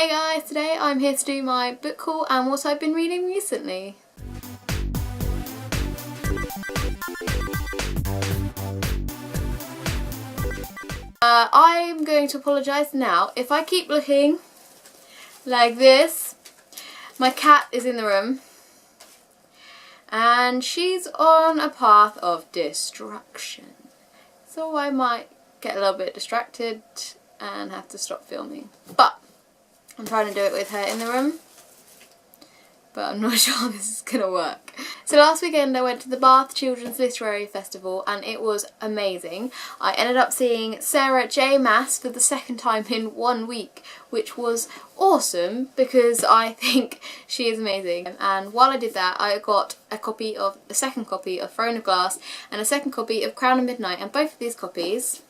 Hey guys, today I'm here to do my book haul and what I've been reading recently. I'm going to apologise now. If I keep looking like this, my cat is in the room and she's on a path of destruction. So I might get a little bit distracted and have to stop filming. But I'm trying to do it with her in the room, but I'm not sure this is going to work. So last weekend I went to the Bath Children's Literary Festival and it was amazing. I ended up seeing Sarah J Maas for the second time in 1 week, which was awesome because I think she is amazing. And while I did that, I got a second copy of Throne of Glass and a second copy of Crown of Midnight, and both of these copies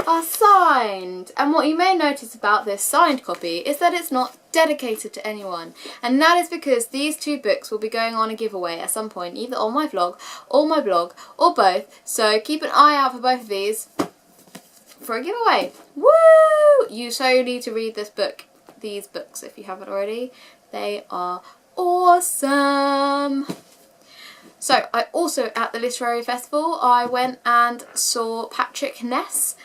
are signed. And what you may notice about this signed copy is that it's not dedicated to anyone, and that is because these two books will be going on a giveaway at some point, either on my vlog or my blog or both, so keep an eye out for both of these for a giveaway. Woo! You so need to read these books if you haven't already. They are awesome. So I also, at the literary festival, I went and saw Patrick Ness.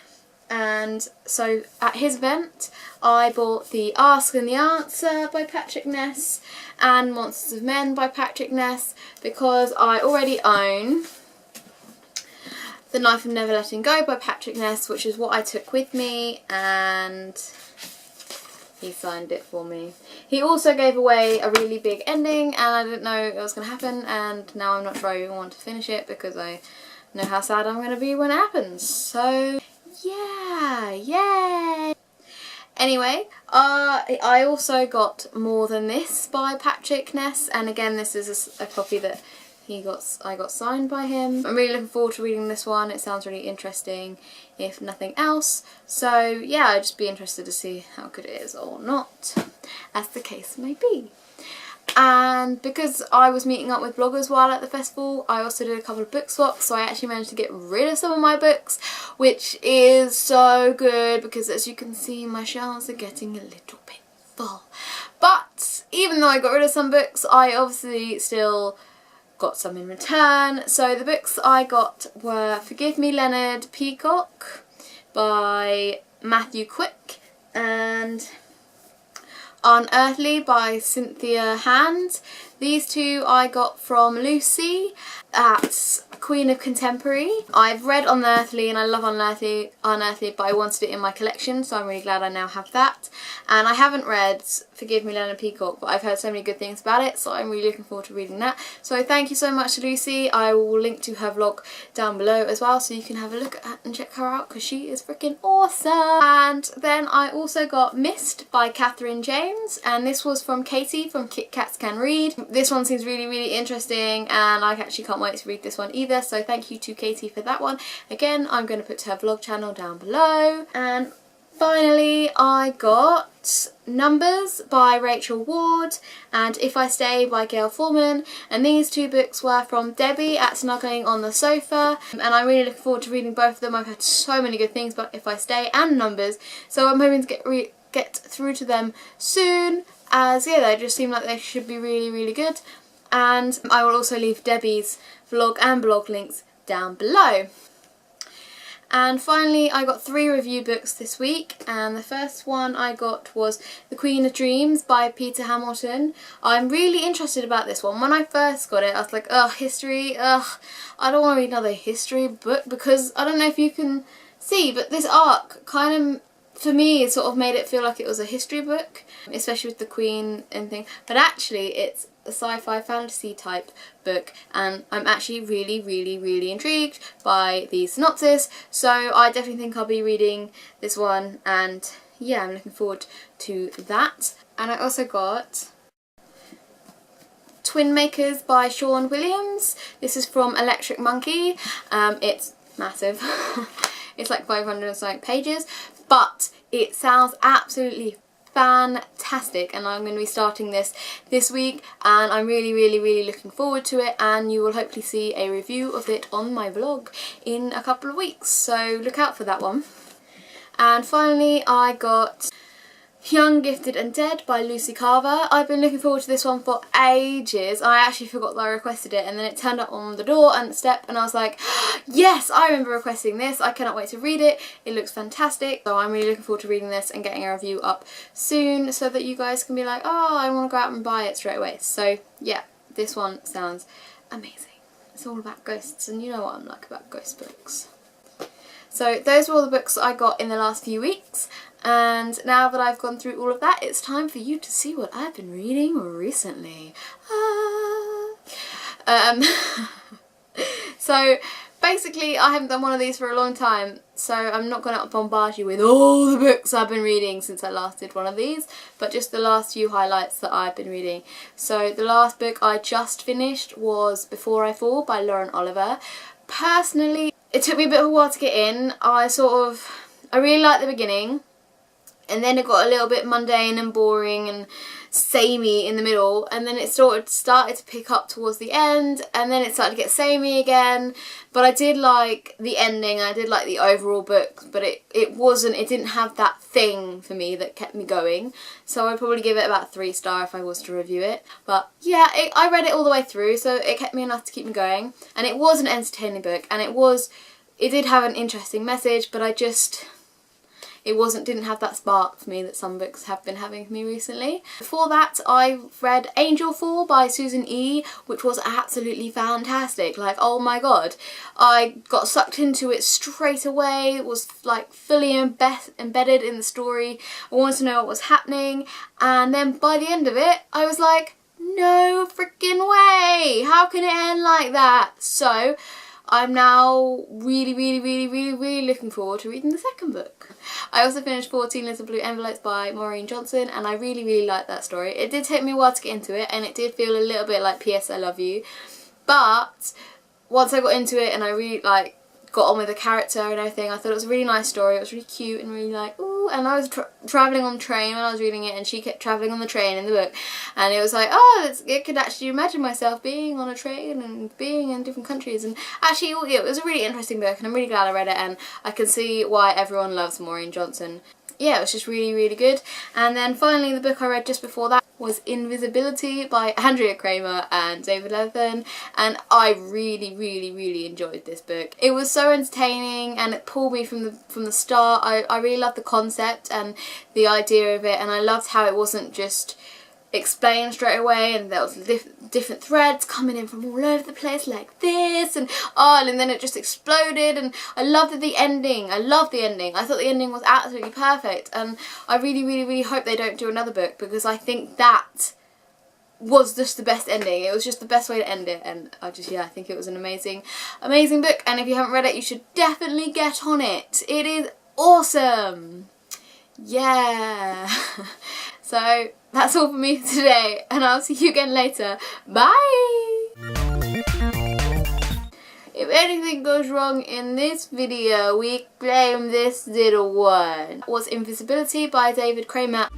And so at his event I bought the Ask and the Answer by Patrick Ness and Monsters of Men by Patrick Ness because I already own The Knife of Never Letting Go by Patrick Ness, which is what I took with me, and he signed it for me. He also gave away a really big ending and I didn't know it was going to happen, and now I'm not sure I even want to finish it because I know how sad I'm going to be when it happens. So yeah, yay! Anyway, I also got More Than This by Patrick Ness, and again this is a copy that I got signed by him. I'm really looking forward to reading this one. It sounds really interesting if nothing else. So yeah, I'd just be interested to see how good it is or not, as the case may be. And because I was meeting up with bloggers while at the festival, I also did a couple of book swaps, so I actually managed to get rid of some of my books, which is so good because, as you can see, my shelves are getting a little bit full. But even though I got rid of some books, I obviously still got some in return. So the books I got were Forgive Me Leonard Peacock by Matthew Quick and Unearthly by Cynthia Hand. These two I got from Lucy at Queen of Contemporary. I've read Unearthly and I love Unearthly, but I wanted it in my collection, so I'm really glad I now have that. And I haven't read Forgive Me Leonard Peacock, but I've heard so many good things about it, so I'm really looking forward to reading that. So thank you so much to Lucy. I will link to her vlog down below as well, so you can have a look at and check her out because she is freaking awesome. And then I also got Mist by Catherine James, and this was from Katie from Kit Kats Can Read. This one seems really, really interesting and I actually can't wait to read this one either, so thank you to Katie for that one. Again, I'm going to put her vlog channel down below. And finally I got Numbers by Rachel Ward and If I Stay by Gail Foreman, and these two books were from Debbie at Snuggling on the Sofa, and I'm really looking forward to reading both of them. I've heard so many good things about If I Stay and Numbers, so I'm hoping to get through to them soon, as yeah, they just seem like they should be really, really good. And I will also leave Debbie's vlog and blog links down below. And finally I got 3 review books this week, and the first one I got was The Queen of Dreams by Peter Hamilton. I'm really interested about this one. When I first got it I was like, ugh, history, ugh, I don't want to read another history book, because I don't know if you can see, but this arc kind of, for me, it sort of made it feel like it was a history book, especially with the Queen and thing, but actually it's a sci-fi fantasy type book, and I'm actually really, really, really intrigued by the synopsis, so I definitely think I'll be reading this one, and yeah, I'm looking forward to that. And I also got Twin Makers by Sean Williams. This is from Electric Monkey. It's massive. It's like 500 and something pages, but it sounds absolutely fantastic, and I'm going to be starting this week, and I'm really, really, really looking forward to it, and you will hopefully see a review of it on my vlog in a couple of weeks, so look out for that one. And finally I got Young, Gifted and Dead by Lucy Carver. I've been looking forward to this one for ages. I actually forgot that I requested it, and then it turned up on the door and the step, and I was like, yes, I remember requesting this. I cannot wait to read it. It looks fantastic. So I'm really looking forward to reading this and getting a review up soon so that you guys can be like, oh, I want to go out and buy it straight away. So yeah, this one sounds amazing. It's all about ghosts, and you know what I'm like about ghost books. So those were all the books I got in the last few weeks, and now that I've gone through all of that, it's time for you to see what I've been reading recently. So basically I haven't done one of these for a long time, so I'm not going to bombard you with all the books I've been reading since I last did one of these, but just the last few highlights that I've been reading. So the last book I just finished was Before I Fall by Lauren Oliver. Personally, it took me a bit of a while to get in. I really liked the beginning, and then it got a little bit mundane and boring and samey in the middle, and then it started to pick up towards the end, and then it started to get samey again. But I did like the ending, I did like the overall book, but it didn't have that thing for me that kept me going. So I'd probably give it about 3 stars if I was to review it. But yeah, I read it all the way through, so it kept me enough to keep me going, and it was an entertaining book, and it did have an interesting message, but it didn't have that spark for me that some books have been having for me recently. Before that, I read Angel Fall by Susan E., which was absolutely fantastic. Like, oh my god, I got sucked into it straight away. It was like fully embedded in the story. I wanted to know what was happening, and then by the end of it, I was like, no freaking way! How can it end like that? So I'm now really looking forward to reading the second book. I also finished 14 Little Blue Envelopes by Maureen Johnson, and I really liked that story. It did take me a while to get into it, and it did feel a little bit like P.S. I Love You, but once I got into it and I really got on with the character and everything, I thought it was a really nice story. It was really cute and really like, ooh, and I was travelling on the train when I was reading it, and she kept travelling on the train in the book, and it was like, oh, I could actually imagine myself being on a train and being in different countries, and actually it was a really interesting book, and I'm really glad I read it, and I can see why everyone loves Maureen Johnson. Yeah, it was just really good. And then finally the book I read just before that was Invisibility by Andrea Kramer and David Levithan, and I really enjoyed this book. It was so entertaining, and it pulled me from the start. I really loved the concept and the idea of it, and I loved how it wasn't just explained straight away, and there was different threads coming in from all over the place like this, and then it just exploded, and I loved the ending. I loved the ending. I thought the ending was absolutely perfect, and I really hope they don't do another book, because I think that was just the best ending. It was just the best way to end it, and I think it was an amazing book, and if you haven't read it, you should definitely get on it. It is awesome. Yeah. So that's all for me today, and I'll see you again later. Bye! If anything goes wrong in this video, we blame this little one. It was Invisibility by David Kramer.